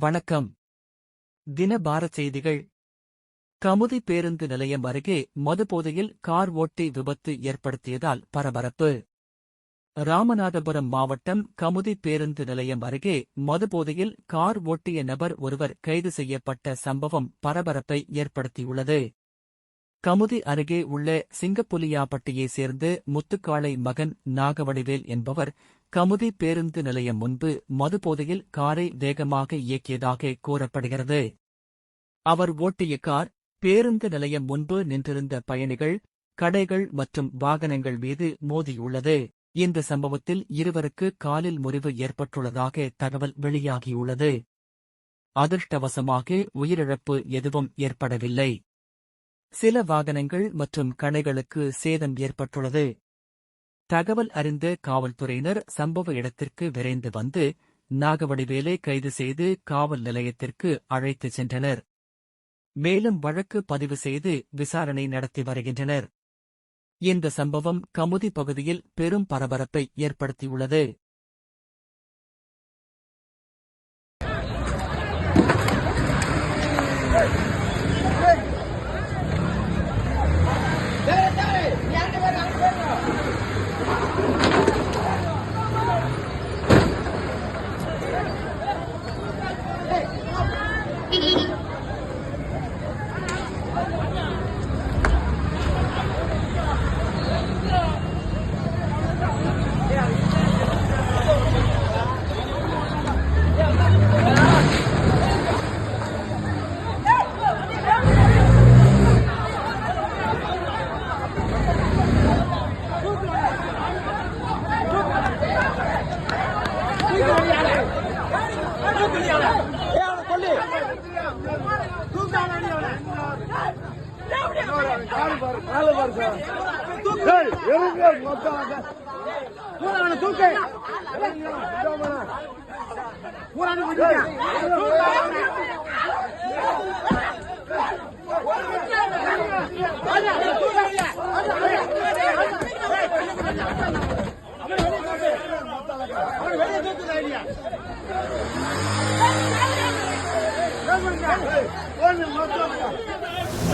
வணக்கம். தின பாரத் செய்திகள். கமுதி பேருந்து நிலையம் அருகே மதுபோதையில் கார் ஓட்டி விபத்து ஏற்படுத்தியதால் பரபரப்பு. ராமநாதபுரம் மாவட்டம் கமுதி பேருந்து நிலையம் அருகே மதுபோதையில் கார் ஓட்டிய நபர் ஒருவர் கைது செய்யப்பட்ட சம்பவம் பரபரப்பை ஏற்படுத்தியுள்ளது. கமுதி அருகே உள்ள சிங்கப்புலியாப்பட்டியைச் சேர்ந்து முத்துக்காளை மகன் நாகவடிவேல் என்பவர் கமுதி பேருந்து நிலையம் முன்பு மதுபோதையில் காரை வேகமாக இயக்கியதாக கூறப்படுகிறது. அவர் ஓட்டிய கார் பேருந்து நிலையம் முன்பு நின்றிருந்த பயணிகள், கடைகள் மற்றும் வாகனங்கள் மீது மோதியுள்ளது. இந்த சம்பவத்தில் இருவருக்கு காலில் முறிவு ஏற்பட்டுள்ளதாக தகவல் வெளியாகியுள்ளது. அதிர்ஷ்டவசமாக உயிரிழப்பு எதுவும் ஏற்படவில்லை. சில வாகனங்கள் மற்றும் கடைகளுக்கு சேதம் ஏற்பட்டுள்ளது. தகவல் அறிந்த காவல்துறையினர் சம்பவ இடத்திற்கு விரைந்து வந்து நாகவடிவேலை கைது செய்து காவல் நிலையத்திற்கு அழைத்துச் சென்றனர். மேலும் வழக்கு பதிவு செய்து விசாரணை நடத்தி வருகின்றனர். இந்த சம்பவம் கமுதி பகுதியில் பெரும் பரபரப்பை ஏற்படுத்தியுள்ளது.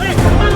Hey!